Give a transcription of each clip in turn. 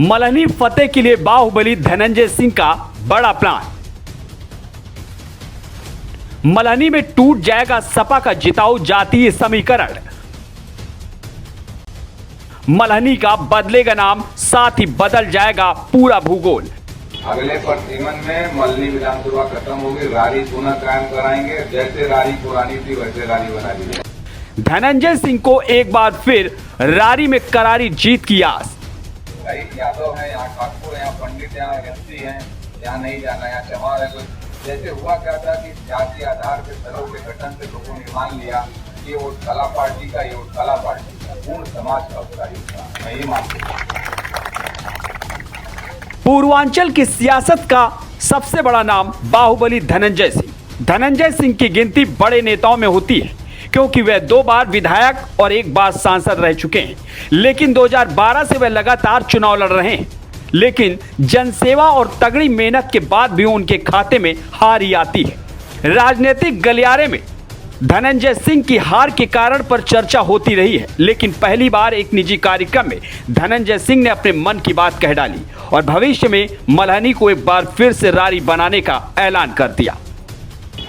मल्हनी फतेह के लिए बाहुबली धनंजय सिंह का बड़ा प्लान। मल्हनी में टूट जाएगा सपा का जिताऊ जातीय समीकरण। मल्हनी का बदलेगा नाम, साथ ही बदल जाएगा पूरा भूगोल। अगले प्रतिमन में मल्हनी विधानसभा खत्म होगी, रारी पुनः कायम कराएंगे। जैसे रारी पुरानी थी वैसे रारी बना दी जाए। धनंजय सिंह को एक बार फिर रारी में करारी जीत की आस। कई यादव हैं, यहाँ ठाकुर, यहाँ पंडित, यहाँ एमसी हैं, यहाँ नहीं जाना, यहाँ चमार है। कुछ जैसे हुआ क्या था कि जाति आधार के दलों के गठन से लोगों ने मान लिया कि वोट कला पार्टी का, ये वोट कला पार्टी का, पूर्ण समाज का उपकारी था। मैं ये मानता हूँ पूर्वांचल की सियासत का सबसे बड़ा नाम बाहुबली धनंजय सिंह। धनंजय सिंह की गिनती बड़े नेताओं में होती है क्योंकि वे 2 बार विधायक और 1 बार सांसद रह चुके हैं, लेकिन 2012 से वे लगातार चुनाव लड़ रहे हैं। लेकिन जनसेवा और तगड़ी मेहनत के बाद भी उनके खाते में हार ही आती है। राजनीतिक गलियारे में धनंजय सिंह की हार के कारण पर चर्चा होती रही है, लेकिन पहली बार एक निजी कार्यक्रम में धनंजय सिंह ने अपने मन की बात कह डाली और भविष्य में मल्हनी को एक बार फिर से रारी बनाने का ऐलान कर दिया।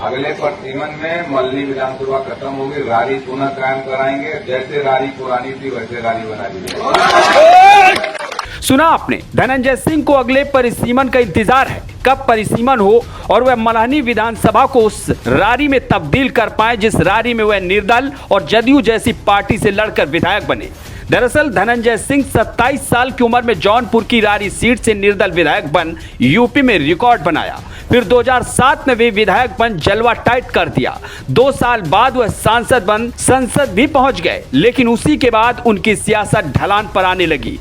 अगले प्रतिमन में मल्हनी विधानसभा खत्म होगी, रारी पुनः कायम कराएंगे। जैसे रारी पुरानी थी वैसे रारी बना दी जाए। सुना आपने, धनंजय सिंह को अगले परिसीमन का इंतजार है। कब परिसीमन हो और वह मल्हनी विधानसभा को उस रारी में तब्दील कर पाए जिस रारी में वह निर्दल और जदयू जैसी पार्टी से लड़कर विधायक बने। दरअसल धनंजय सिंह 27 साल की उम्र में जौनपुर की रारी सीट से निर्दल विधायक बन यूपी में रिकॉर्ड बनाया। फिर 2007 में वे विधायक बन जलवा टाइट कर दिया। 2 साल बाद वह सांसद बन संसद भी पहुंच गए, लेकिन उसी के बाद उनकी सियासत ढलान पर आने लगी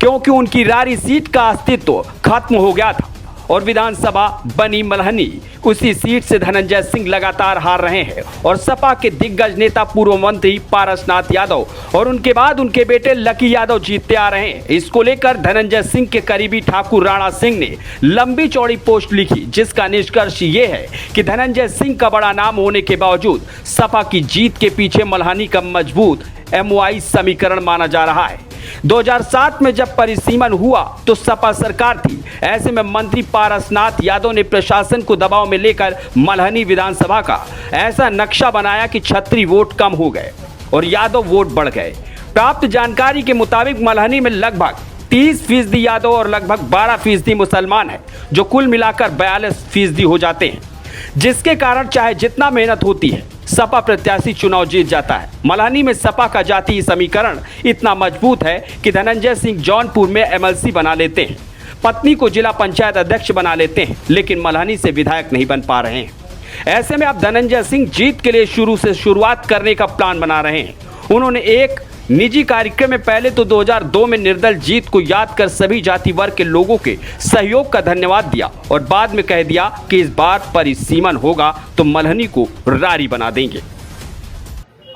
क्योंकि उनकी रारी सीट का अस्तित्व खत्म हो गया था और विधानसभा बनी मल्हनी। उसी सीट से धनंजय सिंह लगातार हार रहे हैं और सपा के दिग्गज नेता पूर्व मंत्री पारसनाथ यादव और उनके बाद उनके बेटे लकी यादव जीतते आ रहे हैं। इसको लेकर धनंजय सिंह के करीबी ठाकुर राणा सिंह ने लंबी चौड़ी पोस्ट लिखी, जिसका निष्कर्ष ये है कि धनंजय सिंह का बड़ा नाम होने के बावजूद सपा की जीत के पीछे मल्हनी का मजबूत MOI समीकरण माना जा रहा है। 2007 में जब परिसीमन हुआ तो सपा सरकार थी। ऐसे में मंत्री पारसनाथ यादव ने प्रशासन को दबाव में लेकर मल्हनी विधानसभा का ऐसा नक्शा बनाया कि छतरी वोट कम हो गए और यादव वोट बढ़ गए। प्राप्त जानकारी के मुताबिक मल्हनी में लगभग 30% यादव और लगभग 12% मुसलमान है, जो कुल मिलाकर 42% हो जाते हैं, जिसके कारण चाहे जितना मेहनत होती है सपा प्रत्याशी चुनाव जीत जाता है। मल्हनी में सपा का जातीय समीकरण इतना मजबूत है कि धनंजय सिंह जौनपुर में MLC बना लेते हैं, पत्नी को जिला पंचायत अध्यक्ष बना लेते हैं, लेकिन मल्हनी से विधायक नहीं बन पा रहे हैं। ऐसे में अब धनंजय सिंह जीत के लिए शुरुआत करने का प्लान बना रहे हैं। उन्होंने एक निजी कार्यक्रम में पहले तो 2002 में निर्दल जीत को याद कर सभी जाति वर्ग के लोगों के सहयोग का धन्यवाद दिया और बाद में कह दिया कि इस बार परिसीमन होगा तो मल्हनी को रारी बना देंगे।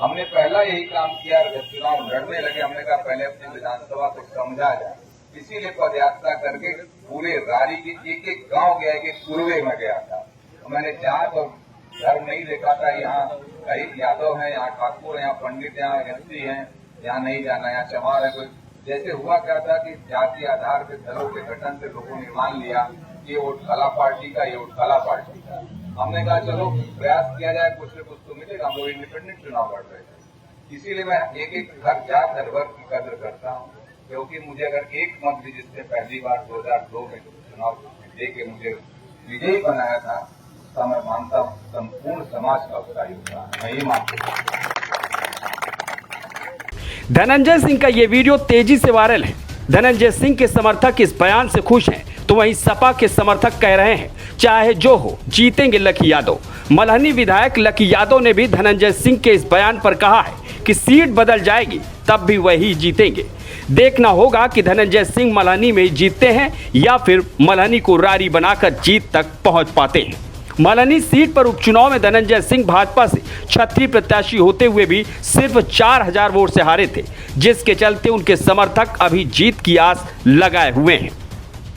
हमने पहला यही काम किया, जब चुनाव लड़ने लगे हमने कहा पहले अपनी विधानसभा को समझा जाए। इसीलिए पदयात्रा करके पूरे रारी के एक गाँव गया, एक पूर्वे में गया था। मैंने जात और धर्म नहीं देखा था। यहाँ कई यादव हैं, यहाँ ठाकुर, यहाँ पंडित, यहाँ एमसी हैं, यहाँ नहीं जाना, यहाँ चमार है। कोई जैसे हुआ क्या था कि जाति आधार के दलों के गठन से लोगों ने मान लिया कि ये वोट कला पार्टी का, ये वोट कला पार्टी का। हमने कहा चलो प्रयास किया जाए, कुछ न कुछ तो मिलेगा। हम लोग इंडिपेंडेंट चुनाव लड़ रहे थे, इसीलिए मैं एक घर जात हर वर्ग की कदर करता हूँ, क्योंकि मुझे अगर एक मत भी जिससे पहली बार 2002 में चुनाव दे के मुझे विजयी बनाया था, तो मैं मानता हूँ संपूर्ण समाज का उसका योगदान। मैं ये मानता हूँ। धनंजय सिंह का ये वीडियो तेजी से वायरल है। धनंजय सिंह के समर्थक इस बयान से खुश हैं, तो वहीं सपा के समर्थक कह रहे हैं चाहे जो हो जीतेंगे लकी यादव। मल्हनी विधायक लकी यादव ने भी धनंजय सिंह के इस बयान पर कहा है कि सीट बदल जाएगी तब भी वही जीतेंगे। देखना होगा कि धनंजय सिंह मल्हनी में जीतते हैं या फिर मल्हनी को रारी बनाकर जीत तक पहुंच पाते हैं। मल्हनी सीट पर उपचुनाव में धनंजय सिंह भाजपा से छतरी प्रत्याशी होते हुए भी सिर्फ 4000 वोट से हारे थे, जिसके चलते उनके समर्थक अभी जीत की आस लगाए हुए हैं।